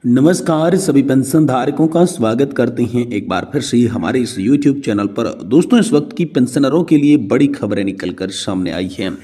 नमस्कार सभी पेंशन धारकों का स्वागत करते हैं एक बार फिर से हमारे इस YouTube चैनल पर। दोस्तों, इस वक्त की पेंशनरों के लिए बड़ी खबरें निकलकर सामने आई हैं।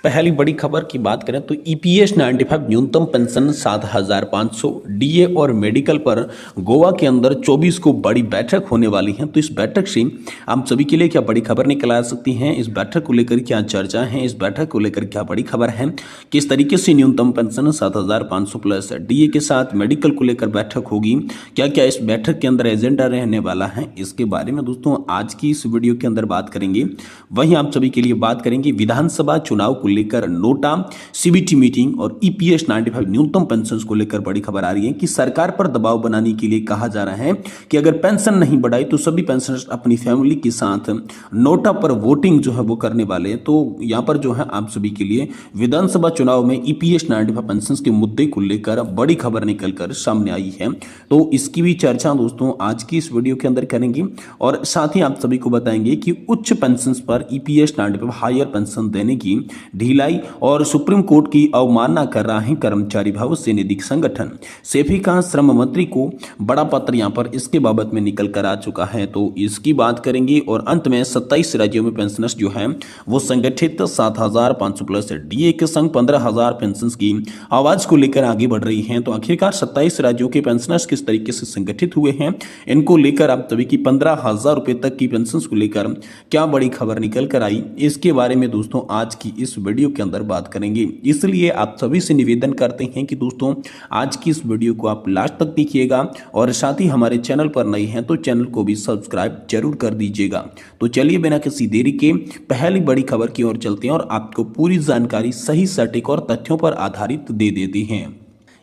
पहली बड़ी खबर की बात करें तो EPS 95 न्यूनतम पेंशन 7,500 DA और मेडिकल पर गोवा के अंदर 24 को बड़ी बैठक होने वाली है। तो इस बैठक से आप सभी के लिए क्या बड़ी खबर निकल आ सकती है, इस बैठक को लेकर क्या चर्चा है, इस बैठक को लेकर क्या बड़ी खबर है, किस तरीके से न्यूनतम पेंशन 7,500 प्लस DA के साथ मेडिकल को लेकर बैठक होगी, क्या क्या इस बैठक के अंदर एजेंडा रहने वाला है, इसके बारे में दोस्तों आज की इस वीडियो के अंदर बात करेंगे। वहीं आप सभी के लिए बात करेंगे विधानसभा चुनाव को लेकर नोटा, CBT मीटिंग और EPS 95 न्यूनतम पेंशन को लेकर बड़ी खबर आ रही है कि सरकार पर दबाव बनाने के लिए कहा जा रहा है कि अगर पेंशन नहीं बढ़ाई तो सभी पेंशनर्स अपनी फैमिली के साथ नोटा पर वोटिंग जो है वो करने वाले हैं। तो यहां पर जो है आप सभी के लिए विधानसभा चुनाव में EPS 95 पेंशन के मुद्दे को लेकर बड़ी खबर निकलकर सामने आई है। तो इसकी भी चर्चा दोस्तों आज की इस वीडियो के अंदर करेंगे और साथ ही आप सभी को बताएंगे कि उच्च पेंशन पर EPS 95 हायर पेंशन देने की ढिलाई और सुप्रीम कोर्ट की अवमानना कर रहा है कर्मचारी भविष्य निधि संगठन। सेफी का श्रम मंत्री को बड़ा पत्र यहां पर इसके बाबत में निकल कर आ चुका है, तो इसकी बात करेंगे। और अंत में 27 राज्यों में पेंशनर्स जो है वो संगठित 7,500 प्लस DA के संग 15,000 पेंशन की आवाज को लेकर आगे बढ़ रही हैं। तो आखिरकार 27 राज्यों के पेंशनर्स किस तरीके से संगठित हुए हैं, इनको लेकर आप सभी की 15,000 रुपए तक की पेंशन को लेकर क्या बड़ी खबर निकल कर आई, इसके बारे में दोस्तों आज की इस वीडियो के अंदर बात करेंगे। इसलिए आप सभी से निवेदन करते हैं कि दोस्तों आज की इस वीडियो को आप लास्ट तक देखिएगा और साथ ही हमारे चैनल पर नए हैं तो चैनल को भी सब्सक्राइब जरूर कर दीजिएगा। तो चलिए बिना किसी देरी के पहली बड़ी खबर की ओर चलते हैं और आपको पूरी जानकारी सही सटीक और तथ्यों पर आधारित दे देते हैं।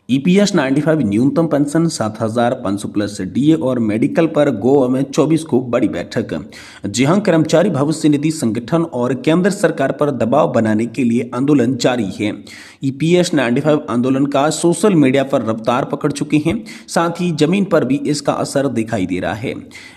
EPS 95 न्यूनतम पेंशन 7,500 प्लस DA और मेडिकल पर गोवा में 24 को बड़ी बैठक। जहां कर्मचारी भविष्य निधि संगठन और केंद्र सरकार पर दबाव बनाने के लिए आंदोलन जारी है। EPS 95 आंदोलन का सोशल मीडिया पर रफ्तार पकड़ चुके हैं, साथ ही जमीन पर भी इसका असर दिखाई दे रहा है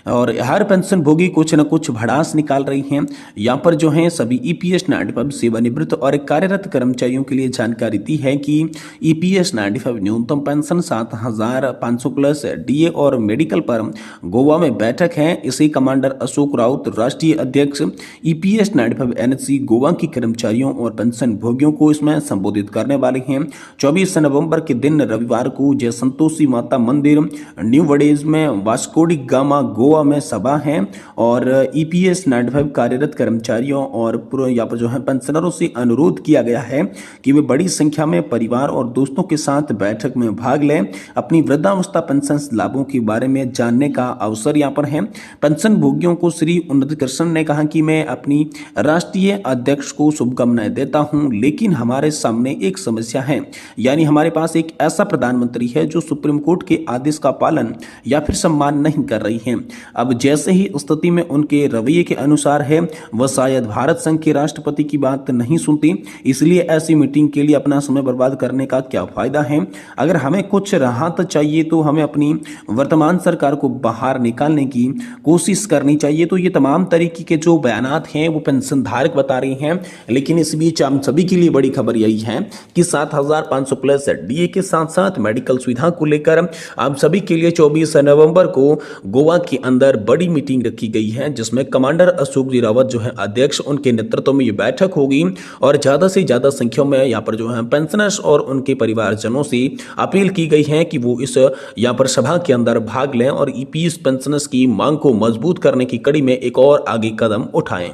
और हर पेंशन भोगी कुछ न कुछ भड़ास निकाल रही हैं। यहाँ पर जो है सभी EPS 95 सेवानिवृत्त और कार्यरत कर्मचारियों के लिए जानकारी दी है कि EPS 95 न्यूनतम पेंशन 7,500 प्लस DA और मेडिकल पर गोवा में बैठक है। इसी कमांडर अशोक राउत, राष्ट्रीय अध्यक्ष EPS 95 NSC गोवा के कर्मचारियों और पेंशन भोगियों को इसमें संबोधित करने वाले हैं। 24 नवंबर के दिन रविवार को जय संतोषी माता मंदिर न्यू वडेज में वास्कोडी गामा गोवा में सभा है और EPS 95 कार्यरत कर्मचारियों और यहाँ पर जो है पेंशनरों से अनुरोध किया गया है कि वे बड़ी संख्या में परिवार और दोस्तों के साथ बैठक में भाग लें। अपनी वृद्धावस्था पेंशन लाभों के बारे में जानने का अवसर यहाँ पर है। पेंशन भोगियों को श्री उन्नत कृष्ण ने कहा कि मैं अपनी राष्ट्रीय अध्यक्ष को शुभकामनाएं देता हूं, लेकिन हमारे सामने एक समस्या है, यानी हमारे पास एक ऐसा प्रधानमंत्री है जो सुप्रीम कोर्ट के आदेश का पालन या फिर सम्मान नहीं कर रही है। अब जैसे ही स्थिति में उनके रवैये के अनुसार है, वह शायद भारत संघ के राष्ट्रपति की बात नहीं सुनती, इसलिए ऐसी मीटिंग के लिए अपना समय बर्बाद करने का क्या फायदा है। अगर हमें कुछ राहत चाहिए तो हमें अपनी वर्तमान सरकार को बाहर निकालने की कोशिश करनी चाहिए। तो ये तमाम तरीके के जो बयानात हैं वो पेंशन धारक बता रही हैं, लेकिन इस बीच हम सभी के लिए बड़ी खबर यही है कि 7,500 प्लस DA के साथ साथ मेडिकल सुविधा को लेकर आप सभी के लिए 24 नवंबर को गोवा के अंदर बड़ी मीटिंग रखी गई है, जिसमें कमांडर अशोक जी रावत जो है अध्यक्ष, उनके नेतृत्व में ये बैठक होगी और ज्यादा से ज्यादा संख्या में यहाँ पर जो है पेंशनर्स और उनके परिवारजनों से अपील की गई है कि वो इस यहाँ पर सभा के अंदर भाग लें और EPS पेंशनर्स की मांग को मजबूत करने की कड़ी में एक और आगे कदम उठाएं।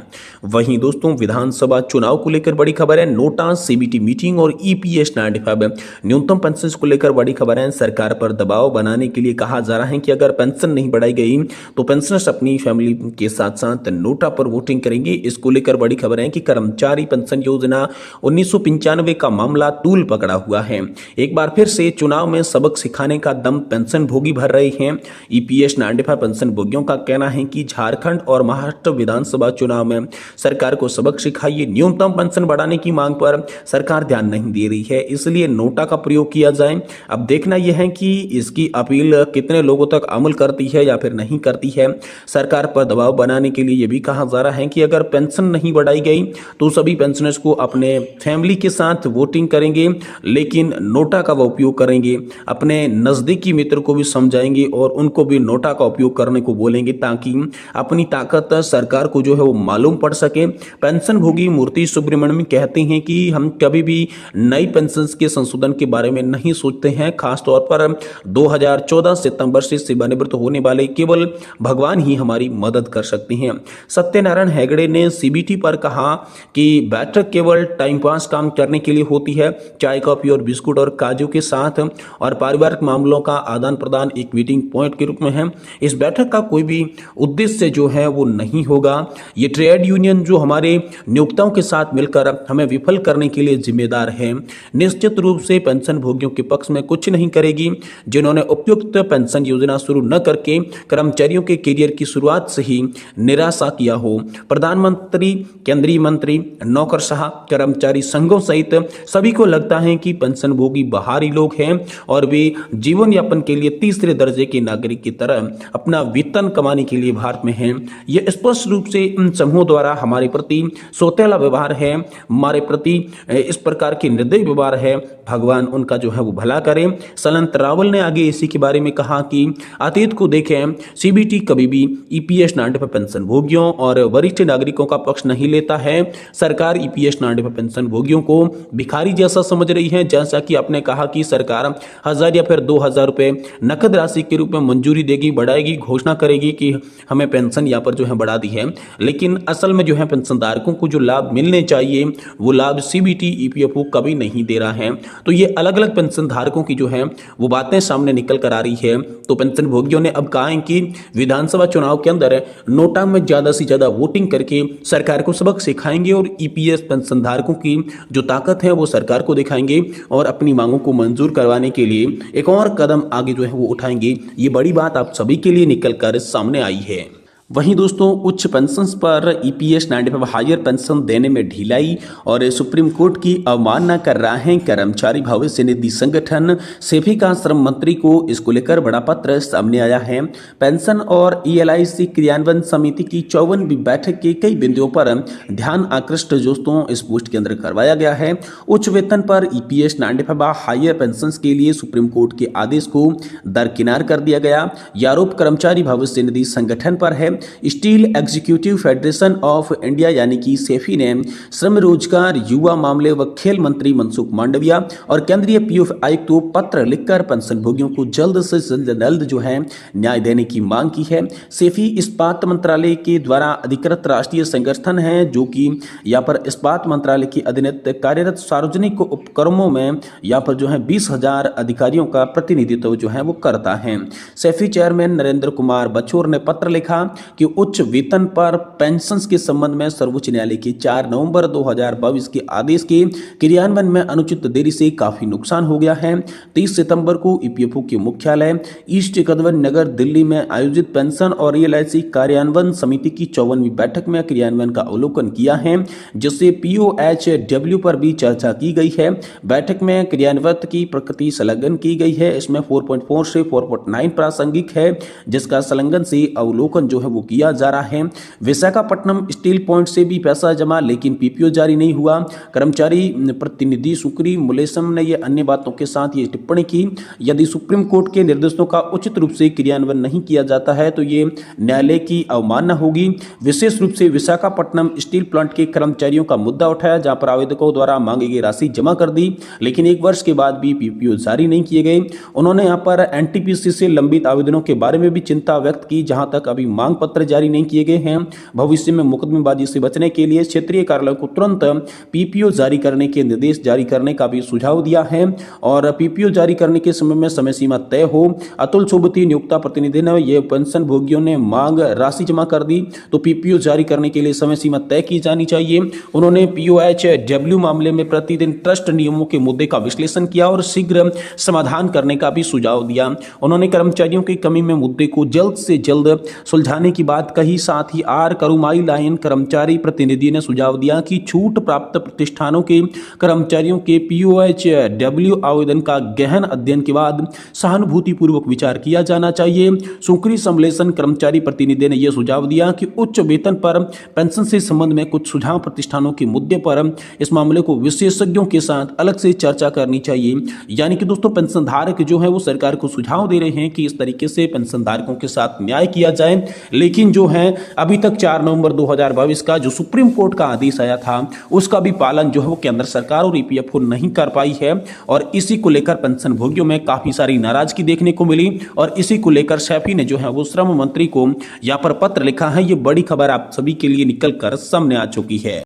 वहीं दोस्तों विधानसभा चुनाव को लेकर बड़ी खबर है। नोटा, CBT मीटिंग और EPS 95 न्यूनतम पेंशन को लेकर बड़ी खबर है। सरकार पर दबाव बनाने के लिए कहा जा रहा है कि अगर पेंशन नहीं बढ़ाई गई तो पेंशनर्स अपनी फैमिली के साथ साथ नोटा पर वोटिंग करेंगे। इसको लेकर बड़ी खबर है कि कर्मचारी पेंशन योजना 1995 का मामला तूल पकड़ा हुआ है। एक बार फिर से चुनाव में सबक सिखाने का दम पेंशन भोगी भर रहे हैं। EPS 95 पेंशन भोगियों का कहना है कि झारखंड और महाराष्ट्र विधानसभा चुनाव में सरकार को सबक सिखाइए। न्यूनतम पेंशन बढ़ाने की मांग पर सरकार ध्यान नहीं दे रही है, इसलिए नोटा का प्रयोग किया जाए। अब देखना यह है कि इसकी अपील कितने लोगों तक अमल करती है या फिर नहीं करती है। सरकार पर दबाव बनाने के लिए यह भी कहा जा रहा है कि अगर पेंशन नहीं बढ़ाई गई तो सभी पेंशनर्स को अपने फैमिली के साथ वोटिंग करेंगे, लेकिन नोटा का वो उपयोग करेंगे, अपने नज़दीकी मित्र को भी समझाएंगे और उनको भी नोटा का उपयोग करने को बोलेंगे ताकि अपनी ताकत सरकार को जो है वो मालूम पड़ सके। पेंशन भोगी मूर्ति सुब्रमण्यम कहते हैं कि हम कभी भी नई पेंशन के संशोधन के बारे में नहीं सोचते हैं, खासतौर पर 2014 सितंबर से सेवानिवृत्त होने वाले केवल भगवान ही हमारी मदद कर सकते हैं। सत्यनारायण हेगड़े ने सीबीटी पर कहा कि बैठक केवल टाइम पास काम करने के लिए होती है, चाय कॉफी और बिस्कुट और काजू के साथ और पारिवारिक मामलों का आदान प्रदान एक मीटिंग पॉइंट के रूप में है। इस बैठक का कोई भी उद्देश्य जो है वो नहीं होगा। ये ट्रेड यूनियन जो हमारे नियोक्ताओं के साथ मिलकर हमें विफल करने के लिए जिम्मेदार है, निश्चित रूप से पेंशन भोगियों के पक्ष में कुछ नहीं करेगी। जिन्होंने उपयुक्त पेंशन योजना शुरू न करके कर्मचारियों के करियर की शुरुआत से ही निराशा किया हो। प्रधानमंत्री, केंद्रीय मंत्री, नौकरशाह, कर्मचारी संघों सहित सभी को लगता है कि पेंशन भोगी बाहरी लोग हैं और वे जीवन यापन के लिए तीसरे दर्जे के नागरिक की तरह अपना वेतन कमाने के लिए भारत में हैं। यह स्पष्ट रूप से इन समूहों द्वारा हमारे प्रति सौतेला व्यवहार है, हमारे प्रति इस प्रकार के निर्दयी व्यवहार है। भगवान उनका जो है वो भला करे। सलंत रावल ने आगे इसी के बारे में कहा कि अतीत को देखें, सीबीटी कभी भी ईपीएस 95 पेंशन भोगियों और वरिष्ठ नागरिकों का पक्ष नहीं लेता है। सरकार ईपीएस 95 पेंशन भोगियों को भिखारी जैसा समझ रही है। जैसा कि आपने कहा कि सरकार 1000 या फिर 2000 रुपए नकद राशि के रूप में मंजूरी देगी, बढ़ाएगी, घोषणा करेगी कि हमें पेंशन यहाँ पर जो है बढ़ा दी है, लेकिन असल में जो है पेंशनधारकों को जो लाभ मिलने चाहिए वो लाभ सीबीटी ईपीएफओ कभी नहीं दे रहा है। तो ये अलग अलग पेंशन धारकों की जो है वो बातें सामने निकल कर आ रही है। तो पेंशन भोगियों ने अब कहा है कि विधानसभा चुनाव के अंदर नोटा में ज्यादा से ज्यादा वोटिंग करके सरकार को सबक सिखाएंगे और ईपीएस पेंशन धारकों की जो ताकत है वो सरकार को दिखाएंगे और अपनी मांगों को मंजूर करवाने के लिए एक और कदम आगे जो है वो उठाएंगे। ये बड़ी बात आप सभी के लिए निकल कर सामने आई है। वहीं दोस्तों, उच्च पेंशन पर ईपीएस 95 हायर पेंशन देने में ढिलाई और सुप्रीम कोर्ट की अवमानना कर रहा है कर्मचारी भविष्य निधि संगठन सेफी का श्रम मंत्री को इसको लेकर बड़ा पत्र सामने आया है। पेंशन और ईएलआईसी क्रियान्वयन समिति की 54वीं बैठक के कई बिंदुओं पर ध्यान आकृष्ट दोस्तों इस पोस्ट के अंदर करवाया गया है। उच्च वेतन पर ईपीएस 95 हायर पेंशन के लिए सुप्रीम कोर्ट के आदेश को दरकिनार कर दिया गया। यह आरोप कर्मचारी भविष्य निधि संगठन पर है। Steel executive federation of India यानी कि सेफी ने श्रम, रोजगार, युवा मामले व खेल मंत्री मनसुख मांडविया और केंद्रीय पीयूष आयुक्त को पत्र लिखकर पेंशन भोगियों को जल्द से जल्द जो है न्याय देने की मांग की है। सेफी इस्पात मंत्रालय के द्वारा अधिकृत राष्ट्रीय संगठन है जो कि यहाँ पर इस्पात मंत्रालय के अधीन कार्यरत सार्वजनिक उपक्रमों में यहाँ पर जो है 20,000 अधिकारियों का प्रतिनिधित्व जो है वो करता है। सेफी चेयरमैन नरेंद्र कुमार बछोर ने पत्र लिखा कि उच्च वेतन पर पेंशन के संबंध में सर्वोच्च न्यायालय के 4 नवंबर 2022 के आदेश के क्रियान्वयन में अनुचित देरी से काफी नुकसान हो गया है। 30 सितंबर को ईपीएफओ के मुख्यालय ईस्ट कदवन नगर दिल्ली में आयोजित पेंशन और ईएलआईसी कार्यान्वयन समिति की 54वीं बैठक में क्रियान्वयन का अवलोकन किया है, जिससे पीओएचडब्ल्यू पर भी चर्चा की गई है। बैठक में क्रियान्वयन की प्रकृति संलग्न की गई है। इसमें 4.4 से 4.9 प्रासंगिक है, जिसका संलग्न से अवलोकन जो है वो किया जा रहा है। विशाखापट्टनम स्टील प्लांट से भी पैसा जमा लेकिन पीपीओ जारी नहीं हुआ। कर्मचारी प्रतिनिधि सुक्री मुलेसम ने ये अन्य बातों के साथ ये टिप्पणी की, यदि सुप्रीम कोर्ट के निर्देशों का उचित रूप से क्रियान्वयन नहीं किया जाता है तो ये न्यायालय की अवमानना होगी। विशेष रूप से विशाखापट्टनम स्टील प्लांट के कर्मचारियों का मुद्दा उठाया, जहां पर आवेदकों द्वारा मांगी गई राशि जमा कर दी लेकिन 1 वर्ष के बाद भी पीपीओ जारी नहीं किए गए। उन्होंने यहाँ पर एनटीपीसी से लंबित आवेदनों के बारे में भी चिंता व्यक्त की, जहां तक अभी मांग पत्र जारी नहीं किए गए हैं। भविष्य में मुकदमेबाजी से बचने के लिए क्षेत्रीय कार्यालय को तुरंत पीपीओ जारी करने के निर्देश जारी करने का भी सुझाव दिया है और पीपीओ जारी करने के समय में समय सीमा तय हो। अतुल सोबती नियोक्ता प्रतिनिधि ने यह पेंशन भोगियों ने मांग राशि जमा कर दी तो पीपीओ जारी करने के लिए समय सीमा तय की जानी चाहिए। उन्होंने पीओएचडब्ल्यू मामले में प्रतिदिन ट्रस्ट नियमों के मुद्दे का विश्लेषण किया और शीघ्र समाधान करने का भी सुझाव दिया। उन्होंने कर्मचारियों की कमी में मुद्दे को जल्द से जल्द सुलझाने की बात कही। साथ ही आर करुमाई लाइन कर्मचारी प्रतिनिधि ने सुझाव दिया कि छूट प्राप्त प्रतिष्ठानों के कर्मचारियों के POHW आवेदन का गहन अध्ययन के बाद सहानुभूतिपूर्वक विचार किया जाना चाहिए। सुक्री सम्मेलन कर्मचारी प्रतिनिधि ने यह सुझाव दिया कि उच्च वेतन पर पेंशन से संबंध में कुछ सुझाव प्रतिष्ठानों के मुद्दे पर इस मामले को विशेषज्ञों के साथ अलग से चर्चा करनी चाहिए। यानी कि दोस्तों पेंशन धारक जो है वो सरकार को सुझाव दे रहे हैं कि इस तरीके से पेंशन धारकों के साथ न्याय किया जाए, लेकिन जो है अभी तक 4 नवंबर 2022 का जो सुप्रीम कोर्ट का आदेश आया था उसका भी पालन जो है वो केंद्र सरकार और EPFO नहीं कर पाई है और इसी को लेकर पेंशन भोगियों में काफी सारी नाराजगी देखने को मिली और इसी को लेकर सैफी ने जो है वो श्रम मंत्री को यहाँ पर पत्र लिखा है। ये बड़ी खबर आप सभी के लिए निकल कर सामने आ चुकी है।